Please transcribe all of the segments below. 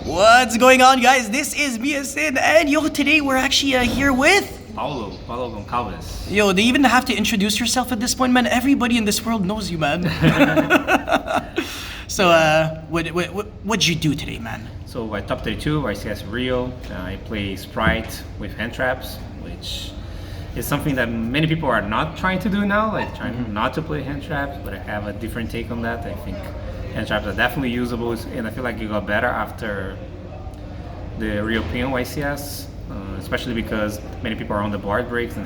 What's going on, guys? This is Miasin, and today we're actually here with Paulo Gonçalves. They even have to introduce yourself at this point, man. Everybody in this world knows you, man. So, what'd you do today, man? So I top 32 YCS Rio. I play Spright with hand traps, which is something that many people are not trying to do now, like trying not to play hand traps, but I have a different take on that. I think hand traps are definitely usable, and I feel like you got better after the European YCS, especially because many people are on the board breaks, and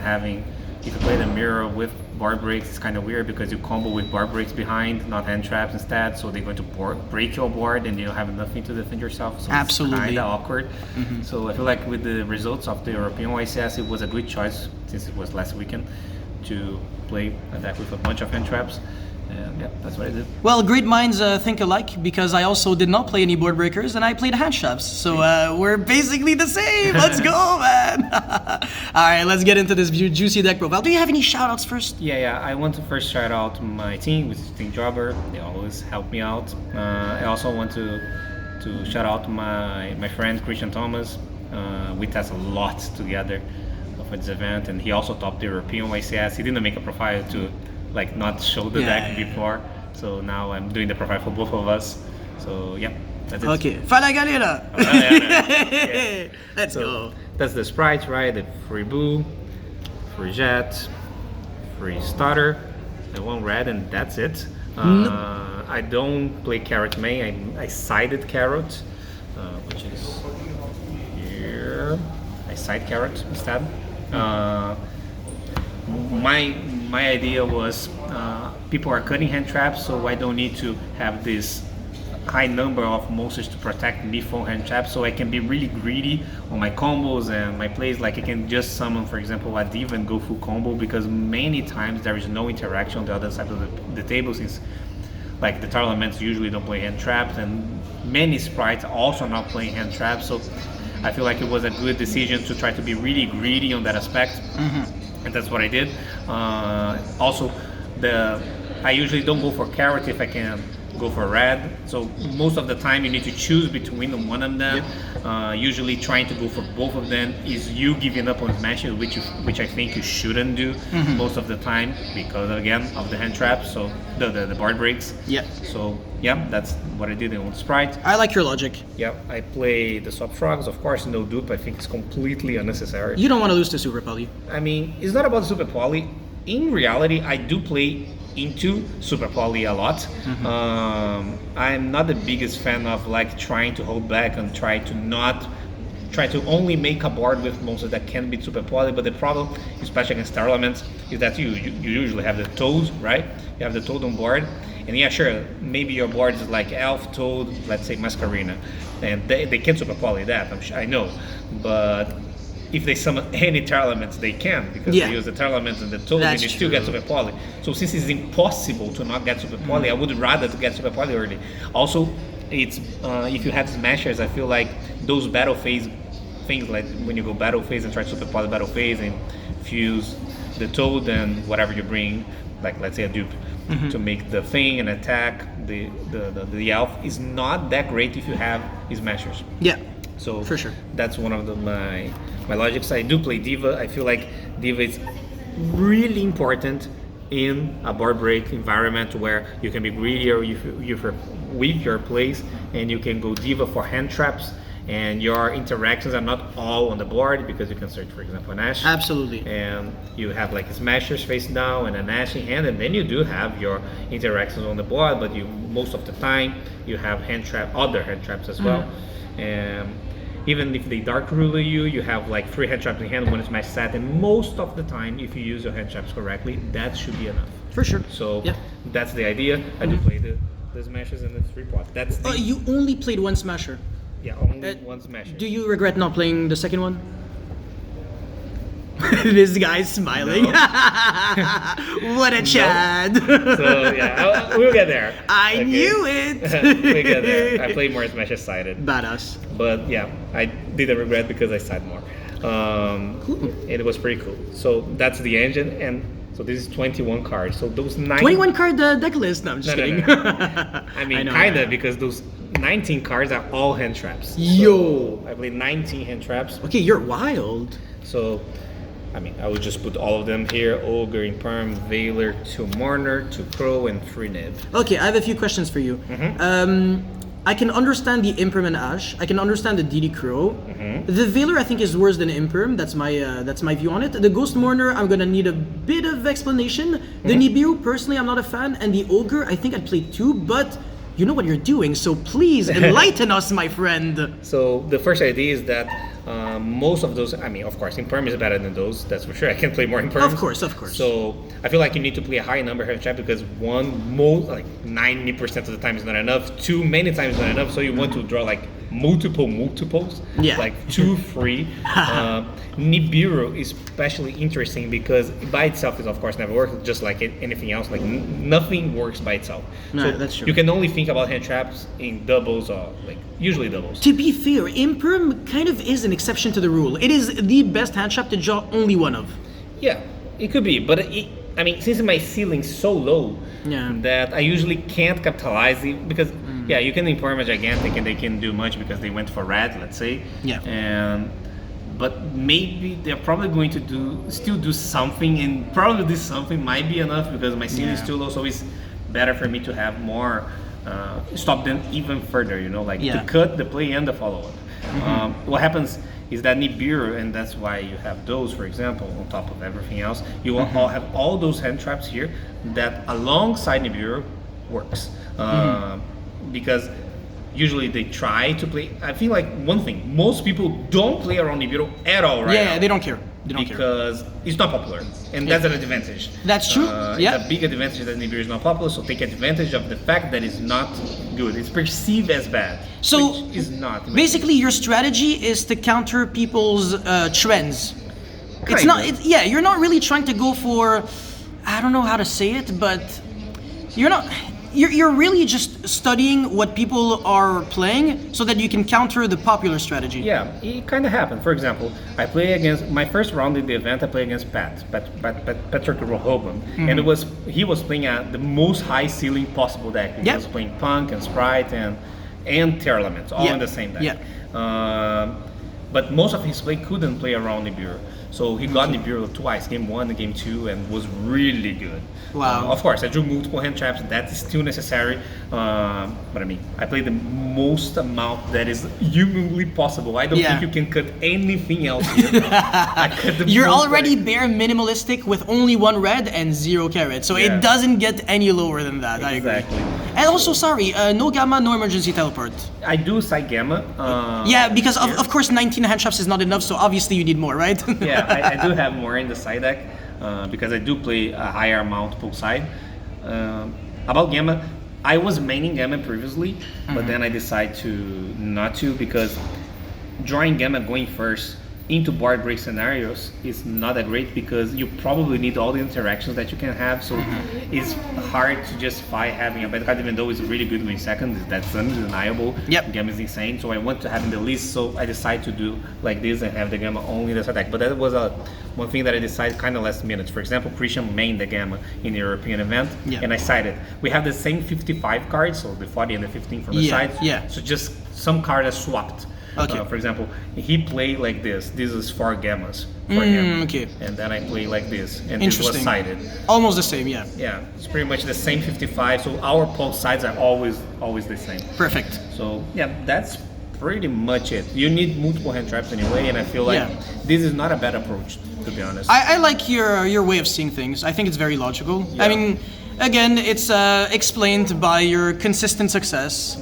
if you play the mirror with board breaks, it's kind of weird because you combo with board breaks behind, not hand traps instead, so they're going to break your board and you don't have nothing to defend yourself, so Absolutely. It's kind of awkward. So I feel like with the results of the European YCS, it was a good choice, since it was last weekend, to play a deck with a bunch of hand traps. And yeah, that's what I did. Well, great minds think alike, because I also did not play any board breakers and I played hand traps. So we're basically the same. Let's go, man. All right, let's get into this juicy deck profile. Do you have any shout outs first? Yeah. I want to first shout out my team, which is Team Jobber. They always help me out. I also want to shout out my friend Christian Thomas. We test a lot together for this event, and he also topped the European YCS. He didn't make a profile to not show the deck before, so now I'm doing the profile for both of us. So yeah, that's it. Okay, fala galera. Let's go. That's the Spright, right? The free Boo, free Jet, free Starter, and one red, and that's it. I don't play Carrot main. I sided Carrot, which is here. I side Carrot instead. My idea was people are cutting hand traps, so I don't need to have this high number of monsters to protect me from hand traps, so I can be really greedy on my combos and my plays. Like I can just summon, for example, a div and go full combo, because many times there is no interaction on the other side of the table, since the tournaments usually don't play hand traps, and many sprites also not playing hand traps. So I feel like it was a good decision to try to be really greedy on that aspect. And that's what I did. Also, I usually don't go for Carrot if I can go for red. So most of the time you need to choose between one of them. Usually trying to go for both of them is you giving up on smashes, which I think you shouldn't do most of the time, because again of the hand traps, so the board breaks. So yeah, that's what I did on Spright. I like your logic. Yeah, I play the Swap Frogs, of course, no dupe. I think it's completely unnecessary. You don't want to lose to Super Poly. I mean, it's not about Super Poly. In reality, I do play into Super Poly a lot. I'm not the biggest fan of trying to hold back and try to only make a board with monsters that can beat Super Poly. But the problem, especially against Star Elements, is that you usually have the Toad, right? You have the Toad on board, and yeah, sure, maybe your board is like Elf, Toad, let's say Masquerina, and they can Super Poly that, I know, but if they summon any Terra Elements, they can, because they use the Terra Elements and the Toad, and you still get Super Poly. So since it's impossible to not get Super Poly, I would rather to get Super Poly early. Also, it's if you have Smashers, I feel like those battle phase things, like when you go battle phase and try to Super Poly battle phase and fuse the Toad and whatever you bring, let's say a dupe, to make the thing and attack the Elf, is not that great if you have Smashers. So for sure, that's one of my logics. I do play Diva. I feel like Diva is really important in a board break environment where you can be greedier with your plays, and you can go Diva for hand traps, and your interactions are not all on the board, because you can search, for example, an Ash. Absolutely. And you have Smashers face down and an Ash in hand, and then you do have your interactions on the board, but most of the time you have other hand traps as well. And even if they dark ruler you have 3 hand traps in hand, one Smash set, and most of the time, if you use your hand traps correctly, that should be enough. For sure. So that's the idea. I do play the Smashers and the 3-pot. That's you only played one Smasher? Yeah, only one Smasher. Do you regret not playing the second one? This guy's smiling. No. What a Chad. So yeah, we'll get there. I knew it. We'll get there. I played more Smasher sided. Badass. But yeah, I didn't regret because I side more. Cool. It was pretty cool. So that's the engine, and so this is 21 cards. So those 9... 21 card deck list? No, I'm just kidding. No. I mean, kinda, because 19 cards are all hand traps. Yo. So I played 19 hand traps. Okay, you're wild. So, I mean, I would just put all of them here. Ogre, Imperm, Veiler, 2 Mourner, 2 Crow, and 3 Nib. Okay, I have a few questions for you. I can understand the Imperm and Ash. I can understand the DD Crow. The Veiler I think is worse than Imperm. That's my view on it. The Ghost Mourner I'm gonna need a bit of explanation. The Nibiru personally I'm not a fan, and the Ogre I think I'd play too, but you know what you're doing, so please enlighten us, my friend. So the first idea is that most of those, I mean, of course, Imperm is better than those, that's for sure. I can play more Imperm. Of course. So I feel like you need to play a high number of hand trap because like 90% of the time is not enough. Too many times is not enough. So you want to draw like multiples. Yeah. Like 2, 3. Nibiru is especially interesting because by itself is of course never works, just like anything else. Like nothing works by itself. No, So that's true. you can only think about hand traps in doubles or like usually doubles. To be fair, Imperm kind of is an exception to the rule. It is the best hand trap to draw only one of. Yeah, it could be, but I mean, since my ceiling's so low that I usually can't capitalize it because you can Imperm a Gigantic and they can do much because they went for red, let's say. Yeah. But maybe they're probably going to still do something, and probably this something might be enough because my ceiling is too low, so it's better for me to have more, stop them even further, you know, like to cut the play and the follow-up. What happens is that Nibiru, and that's why you have those, for example, on top of everything else, you will all have all those hand traps here that alongside Nibiru works. Because usually they try to play, I feel like one thing, most people don't play around Nibiru at all right now. They don't care. Because it's not popular, and that's an advantage. That's true. It's a big advantage that Nibiru is not popular, so take advantage of the fact that it's not good. It's perceived as bad, So which is not. basically, your strategy is to counter people's trends. It's Kind not. of. You're not really trying to go for. I don't know how to say it, but you're not. You're really just studying what people are playing so that you can counter the popular strategy. Yeah, it kind of happened. For example, I play against my first round in the event. I played against Patrick Rohoban, and he was playing at the most high ceiling possible deck. He was playing Punk and Spright and Terra Elements all in the same deck. But most of his play couldn't play around Nibiru. So he got Nibiru twice, game 1 and game 2, and was really good. Wow. Of course, I drew multiple hand traps, that's still necessary. But I mean, I played the most amount that is humanly possible. I don't think you can cut anything else here. I cut the You're most already that bare minimalistic with only 1 red and 0 carrot, so it doesn't get any lower than that. Exactly. I agree. And also, sorry, no gamma, no emergency teleport. I do side gamma. Because of course 19 hand traps is not enough, so obviously you need more, right? I do have more in the side deck because I do play a higher amount pool side. About gamma, I was maining gamma previously, but then I decided to not to because drawing gamma going first into board break scenarios is not that great because you probably need all the interactions that you can have, so it's hard to justify having a bad card even though it's really good going second. That's undeniable. Gamma is insane, so I want to have in the list, so I decided to do like this and have the gamma only in this attack. But that was one thing that I decided kind of last minute. For example, Christian mained the gamma in the European event, and I sided. We have the same 55 cards, so the 40 and the 15 from the sides, so just some cards are swapped. For example, he played like this. This is 4 gammas for him. And then I play like this, and this was sided. Almost the same, yeah. Yeah, it's pretty much the same 55. So our pulse sides are always the same. Perfect. So yeah, that's pretty much it. You need multiple hand traps anyway, and I feel like this is not a bad approach, to be honest. I like your way of seeing things. I think it's very logical. I mean, again, it's explained by your consistent success.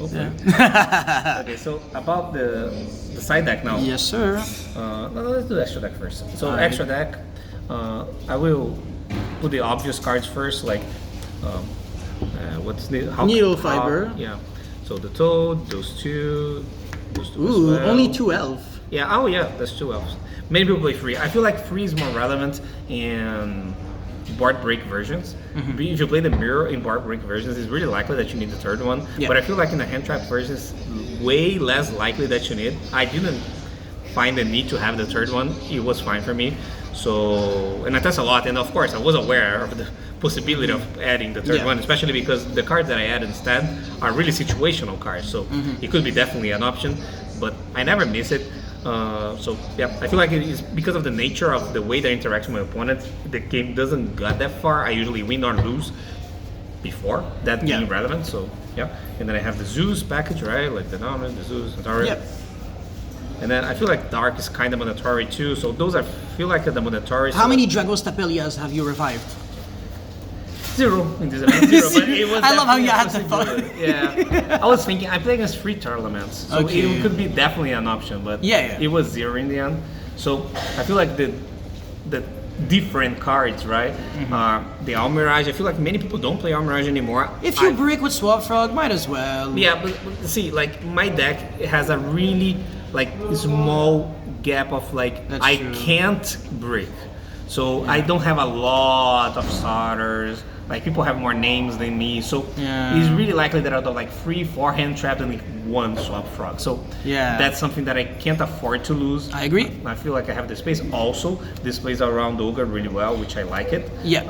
Okay, so about the side deck now. Yes, sir. Let's do extra deck first. So extra deck, I will put the obvious cards first, like what's the Needle Fiber. So the Toad, those two Ooh, only 2 elf. That's 2 elves. Many people play 3. I feel like 3 is more relevant in board break versions. If you play the mirror in board break versions, it's really likely that you need the 3rd one. But I feel like in the hand trap versions, way less likely that you need. I didn't find the need to have the 3rd one. It was fine for me. So, and I test a lot, and of course I was aware of the possibility of adding the third Yeah. one, especially because the cards that I add instead are really situational cards. So it could be definitely an option, but I never miss it. So yeah, I feel like it is because of the nature of the way that I interact with my opponent. The game doesn't get that far. I usually win or lose before that being relevant. So yeah, and then I have the Zeus package, right? Like the Dominant, the Zeus, Centauri. Yep. And then I feel like Dark is kind of mandatory too. So those I feel like are the mandatory. How many Dragos Tapelias have you revived? 0 in this event. 0, but it was I love how definitely you a had the possibility. Yeah, I was thinking I play against 3 tournaments, so Okay. it could be definitely an option, but Yeah. it was 0 in the end. So I feel like the different cards, right? The Almirage. I feel like many people don't play Almirage anymore. If you break with Swap Frog, might as well. Yeah, but see, like my deck has a really like small gap of like That's I true. can't break, so I don't have a lot of starters. Like people have more names than me, so it's really likely that I'll do like 3-4 hand trapped and like 1 swap frog. So that's something that I can't afford to lose. I agree. I feel like I have the space. Also, this plays around Ogre really well, which I like it. Yeah.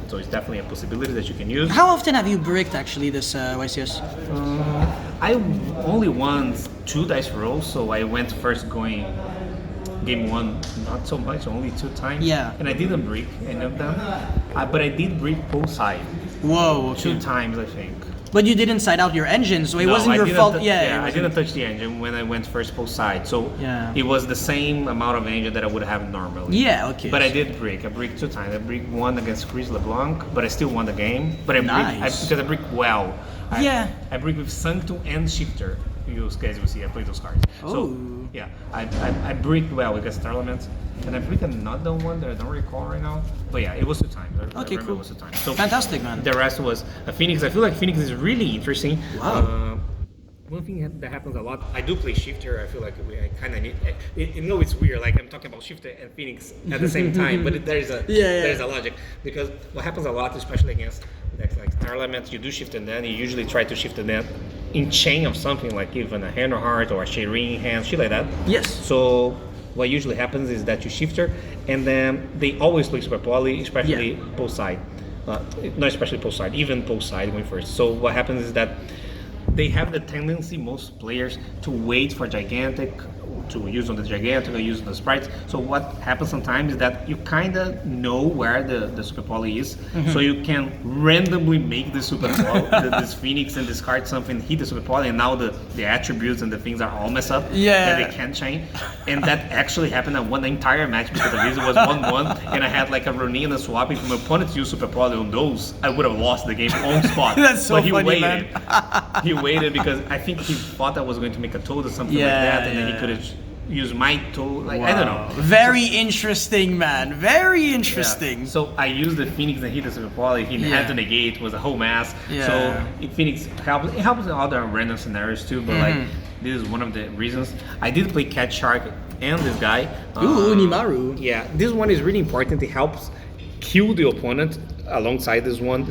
So it's definitely a possibility that you can use. How often have you bricked actually this YCS? I only won 2 dice rolls, so I went first going game 1, not so much, only 2 times. Yeah. And I didn't break any of them, but I did break both sides. Whoa. 2 times, I think. But you didn't side out your engine, so it wasn't I your didn't fault. tou- Yeah. I didn't touch the engine when I went first both sides, so Yeah. it was the same amount of engine that I would have normally. Yeah. Okay. But I did break. I break 2 times. I break 1 against Chris LeBlanc, but I still won the game. But I Nice. because I break well. Yeah. I break with Sanctum and Shifter. You guys will see. I play those cards. Oh. So yeah, I break well against Parliament, and I break another one that I don't recall right now. But yeah, it was 2 times. I Okay, remember cool. It was 2 times. So Fantastic, man. the rest was a Phoenix. I feel like Phoenix is really interesting. Wow. One thing that happens a lot, I do play Shifter. I feel like I kind of need. You know, it's weird. Like I'm talking about Shifter and Phoenix at the same time, but there's a there's a logic because what happens a lot, especially against decks like Starlament, you do shift and then you usually try to shift and then in chain of something like even a hand or heart or a Shireen hand, shit like that. Yes. So what usually happens is that you shifter and then they always play super poly, especially post side. Not especially post side, even post side going first. So what happens is that they have the tendency, most players, to wait for gigantic, to use on the gigantic or use on the sprites. So what happens sometimes is that you kind of know where the super poly is, so you can randomly make the super poly, this Phoenix and discard something, hit the super poly, and now the attributes and the things are all messed up. Yeah. And they can't change. And that actually happened. I won the entire match because the reason was 1-1, and I had like a Ronin and a swap. If my opponent used super poly on those, I would have lost the game on spot. That's so but he funny, waited. man. He waited because I think he thought I was going to make a toad or something like that, and then he could have used my toad. Like I don't know. Very interesting, man. Very interesting. Yeah. So I used the Phoenix and hit the super poly. He had to negate. Was a whole mess. Yeah. So Phoenix helps. It helps in other random scenarios too. But like this is one of the reasons. I did play Cat Shark and this guy. Ooh, Nimaru. Yeah, this one is really important. It helps kill the opponent alongside this one.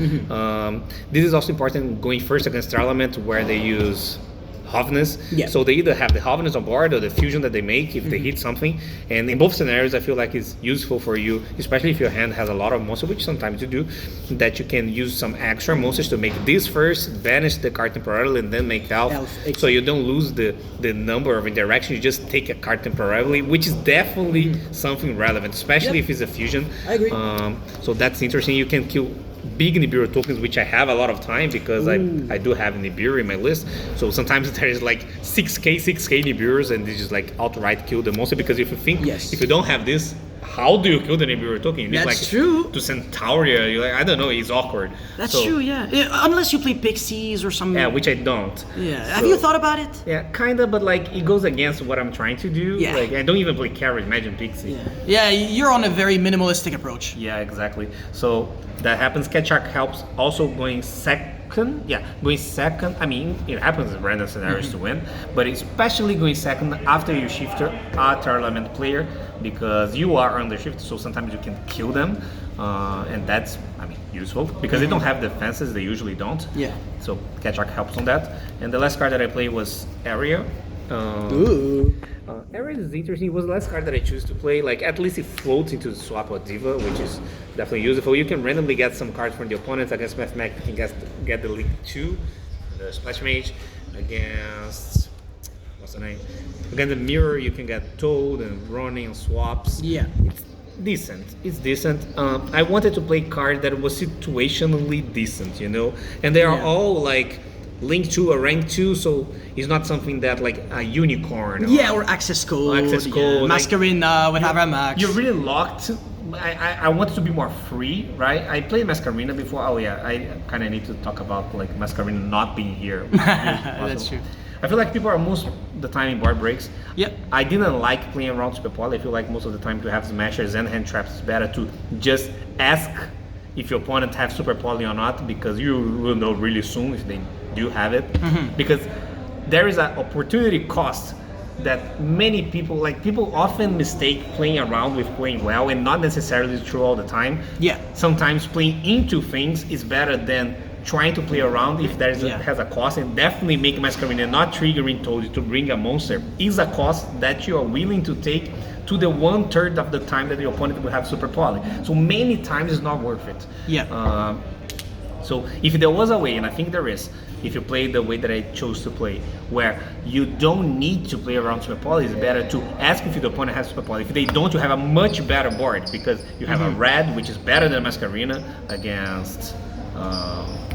This is also important going first against Starlament where they use Hovness. Yeah. So they either have the Hovness on board or the fusion that they make if they hit something. And in both scenarios, I feel like it's useful for you, especially if your hand has a lot of monsters, which sometimes you do, that you can use some extra monsters to make this first, banish the card temporarily, and then make Elf. So you don't lose the number of interactions, you just take a card temporarily, which is definitely something relevant, especially if it's a fusion. I agree. So that's interesting. You can kill big Nibiru tokens, which I have a lot of time because I do have Nibiru in my list. So sometimes there's like 6k Nibirus and they just like outright kill the monster because if you think if you don't have this, how do you kill the Nibiru token? You need That's like true. to Centauria, you're like, I don't know, it's awkward. That's So, true, yeah. Unless you play Pixies or some... Yeah, which I don't. Yeah. So- Have you thought about it? Yeah, kinda, but like it goes against what I'm trying to do. Yeah. Like I don't even play Carrot, imagine Pixie. Yeah, you're on a very minimalistic approach. Yeah, exactly. So that happens. Cat Shark helps also going second. Yeah, going second. I mean, it happens in random scenarios to win, but especially going second after you shifter a tournament player because you are under shift, so sometimes you can kill them, and that's, I mean, useful because they don't have defenses. They usually don't. Yeah. So Cat Shark helps on that. And the last card that I played was Area. Ooh. Ares is interesting. It was the last card that I choose to play. Like, at least it floats into the swap or Diva, which is definitely useful. You can randomly get some cards from the opponents. Against Mathematic, you can get the Link 2, the Splash Mage. Against... what's the name? Against the Mirror, you can get Toad and Ronin and swaps. Yeah. It's decent. It's decent. I wanted to play card that was situationally decent, you know? And they are all, like... Link 2 or rank 2, so it's not something that like a unicorn or access code, Masquerina with Avamax. You're really locked. I want it to be more free, right? I played Masquerina before. Oh yeah, I kind of need to talk about like Masquerina not being here. That's true. I feel like people are most of the time in board breaks. Yep. I didn't like playing around Super Poly. I feel like most of the time to have smashers and hand traps, it's better to just ask if your opponent have Super Poly or not, because you will know really soon if they do have it. Because there is an opportunity cost that many people, like people often mistake playing around with playing well, and not necessarily true all the time. Yeah. Sometimes playing into things is better than trying to play around if there is has a cost. And definitely make Masquerade not triggering Toad to bring a monster is a cost that you are willing to take to the 1/3 of the time that your opponent will have Super Poly. So many times it's not worth it. Yeah. So if there was a way, and I think there is, if you play the way that I chose to play, where you don't need to play around Super Poly, it's better to ask if the opponent has Super Poly. If they don't, you have a much better board, because you have a red, which is better than Masquerina against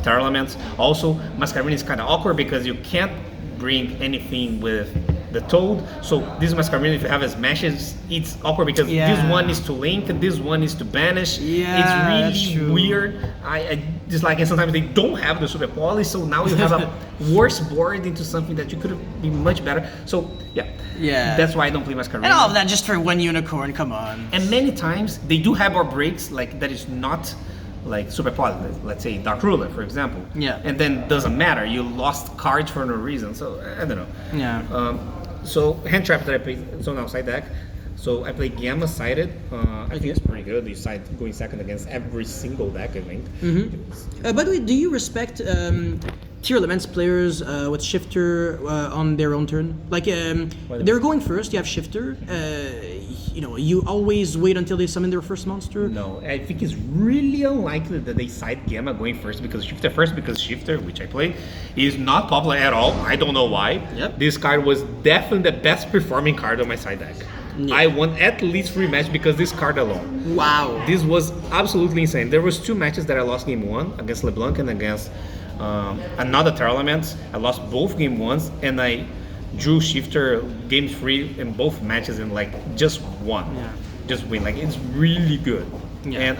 Terra Elements. Also, Masquerina is kind of awkward because you can't bring anything with the Toad. So this Masquerade, if you have as smashes, it's awkward because this one is to link, this one is to banish. It's really weird. I dislike it. Sometimes they don't have the Super Poly, so now you have a worse board into something that you could have been much better. So yeah, that's why I don't play Masquerade. And all of that just for one unicorn, come on. And many times they do have board breaks like that is not like Super Poly, let's say Dark Ruler, for example. Yeah. And then doesn't matter. You lost cards for no reason. So I don't know. Yeah. So hand trap that I played. So now side deck. So I play Gamma sided. I think it's pretty good. You side going second against every single deck, I think. By the way, do you respect tier elements players with shifter on their own turn? Like they're going first. You have shifter. You always wait until they summon their first monster. No, I think it's really unlikely that they side Gamma going first because Shifter, which I play, is not popular at all. I don't know why. Yep. This card was definitely the best performing card on my side deck. Yeah. I won at least 3 matches because this card alone. Wow. This was absolutely insane. There was 2 matches that I lost game 1 against LeBlanc and against another Terra Elements. I lost both game 1s and I drew Shifter game 3 in both matches and like just won. Just win. Like it's really good. And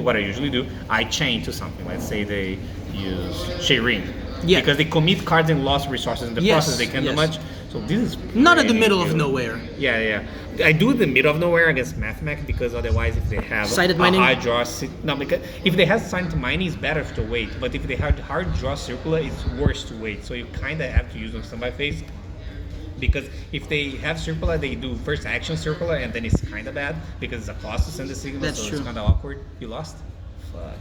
what I usually do, I chain to something. Let's say they use Shayrin. Because they commit cards and lost resources in the process. They can't do much. So this is not at the middle of nowhere. Yeah. I do the middle of nowhere against Mathematic because otherwise, if they have sided mining, hard draw, because if they have silent mining, it's better to wait. But if they have hard draw circular, it's worse to wait. So you kind of have to use on standby phase. Because if they have circular, they do first action circular, and then it's kind of bad because it's a cost to send the signal. That's so true. It's kind of awkward. You lost. Fuck.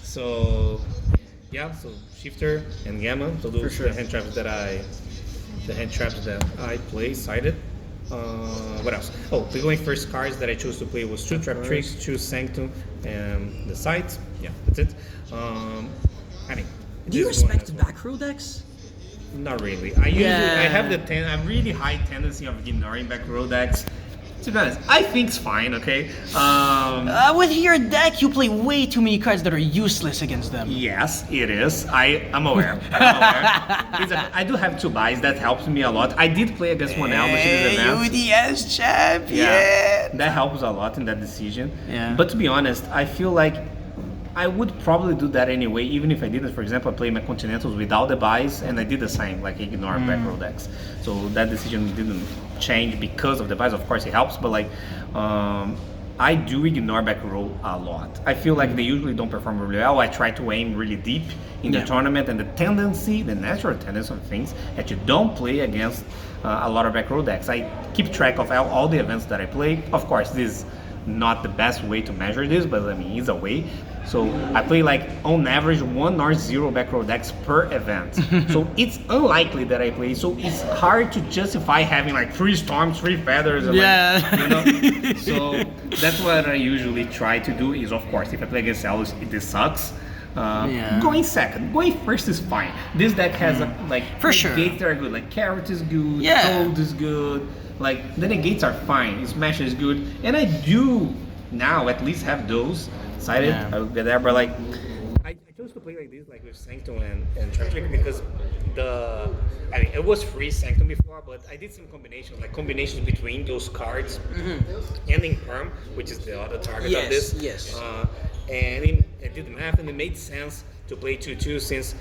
So Shifter and Gamma. So those are the hand traps that I play sided. What else? Oh, the going first cards that I chose to play was 2 Trap Tricks, 2 Sanctum, and the sides. Yeah, that's it. Do you respect back row decks? Not really. I have a really high tendency of ignoring back row decks. To be honest, I think it's fine, okay? With your deck, you play way too many cards that are useless against them. Yes, it is. I'm aware. I do have 2 buys. That helps me a lot. I did play against one Elvish in the event. UDS champion! Yeah, that helps a lot in that decision. Yeah. But to be honest, I feel like I would probably do that anyway, even if I didn't. For example, I play my Continentals without the buys, and I did the same, like ignore back row decks. So that decision didn't change because of the buys. Of course, it helps, but like I do ignore back row a lot. I feel like they usually don't perform really well. I try to aim really deep in the tournament, and the natural tendency of things that you don't play against a lot of back row decks. I keep track of all the events that I play. Of course, this is not the best way to measure this, but I mean, it's a way. So I play like on average 1 or 0 back row decks per event. So it's unlikely that I play. So it's hard to justify having like 3 storms, 3 feathers. And Yeah. like, you know. So that's what I usually try to do. Is of course if I play against Alice, this sucks. Going second, going first is fine. This deck has like For sure. negates that are good. Like Carrot is good, Yeah. Cold is good. Like the negates are fine. Smash is good, and I do now at least have those cited. Yeah. I'll get there, but like I chose to play like this, like with Sanctum and Traffic because it was free Sanctum before, but I did some combinations between those cards and in Perm, which is the other target of this. Yes. And I did the math, and it made sense to play 2/2 since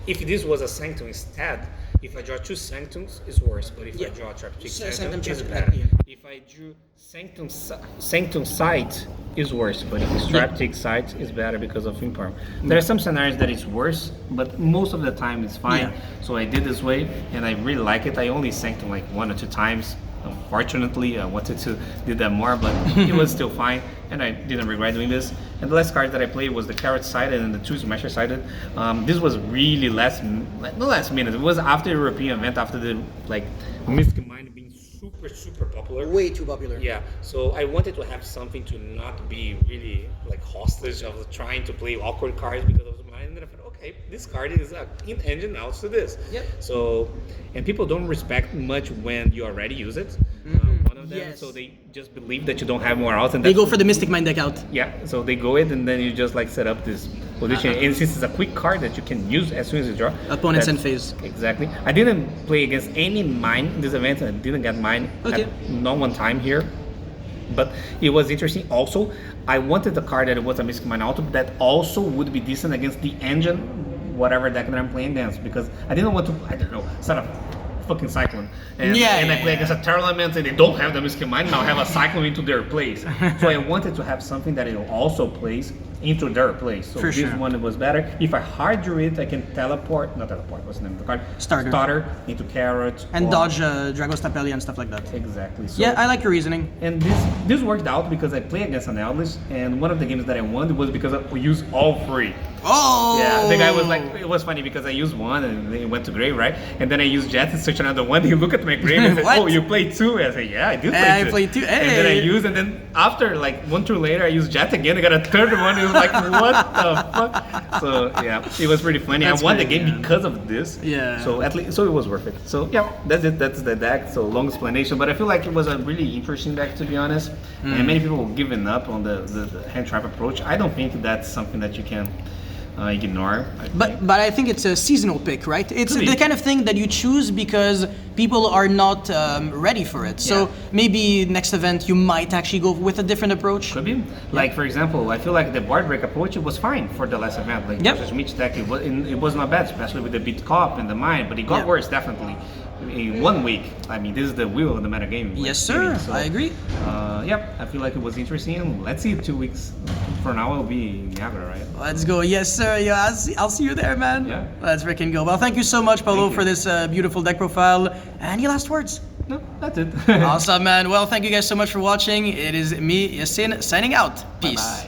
if this was a Sanctum instead, if I draw 2 Sanctums, it's worse. But if I draw a Traptic Sanctum, it's better. If I drew Sanctum Sight, is worse. But if it's Traptic Sight, it's better because of Imperm. There are some scenarios that it's worse, but most of the time it's fine. Yeah. So I did this way, and I really like it. I only Sanctum like 1 or 2 times. Unfortunately, I wanted to do that more, but it was still fine, and I didn't regret doing this. And the last card that I played was the Carrot sided and the 2 Smasher sided. This was really not last minute. It was after the European event, after the like Mystic Mind being super popular. Way too popular. Yeah, so I wanted to have something to not be really like hostage of trying to play awkward cards because of mine. And then I thought, okay, this card is in engine out to this. Yep. So, and people don't respect much when you already use it. One of them, Yes. so they just believe that you don't have more outs. And They go for the Mystic Mind deck out. yeah, so they go it and then you just like set up this position. And since it's a quick card that you can use as soon as you draw. Opponents that- end phase. Exactly. I didn't play against any mine in this event. I didn't get mine Okay. at no one time here. But it was interesting. Also, I wanted the card that it was a Mystic Mine Auto that also would be decent against the engine, whatever deck that I'm playing against. Because I didn't want to, I don't know, set up fucking Cyclone. And I play against a Terra Element and they don't have the Mystic Mine, now I have a Cyclone into their place. So I wanted to have something that it also plays into their place. So For this sure. one was better. If I hard drew it, I can not teleport, what's the name of the card? Starter. Into Carrot. And or- dodge Dragos Tapelia and stuff like that. Exactly. So Yeah, I like your reasoning. and this worked out because I played against an Elvis, and one of the games that I won was because we used all 3. Oh! Yeah, the guy was like, it was funny because I used 1 and then it went to grave, right? And then I used Jet to search another 1. He looked at my grave and said, What? "Oh, you played 2?" I said, "Yeah, I did play 2." I played 2. And then I Hey! used, and then after like 1 turn later, I used Jet again. I got a third one. It was like, what the fuck? So yeah, it was pretty funny. That's I won the great, game yeah. because of this. Yeah. So at least, so it was worth it. So yeah, that's it. That's the deck. So long explanation, but I feel like it was a really interesting deck to be honest. And many people have given up on the hand trap approach. I don't think that's something that you can ignore. I think. But I think it's a seasonal pick, right? It's Could be. the kind of thing that you choose because people are not ready for it. So Yeah. maybe next event you might actually go with a different approach. Could be. Like for example, I feel like the board break approach it was fine for the last event. Like Yep. versus Mitch deck, it was not bad, especially with the beat cop and the mine. But it got Yeah. worse definitely in 1 week. I mean, this is the wheel of the meta game. Yes, sir. I agree. Yep, I feel like it was interesting. Let's see, 2 weeks from now will be in Niagara, right? Let's go. Yes, sir. Yeah, I'll see you there, man. Yeah. Let's freaking go. Well, thank you so much, Paulo, Thank you. for this beautiful deck profile. Any last words? No, that's it. Awesome, man. Well, thank you guys so much for watching. It is me, Yasin, signing out. Peace. Bye.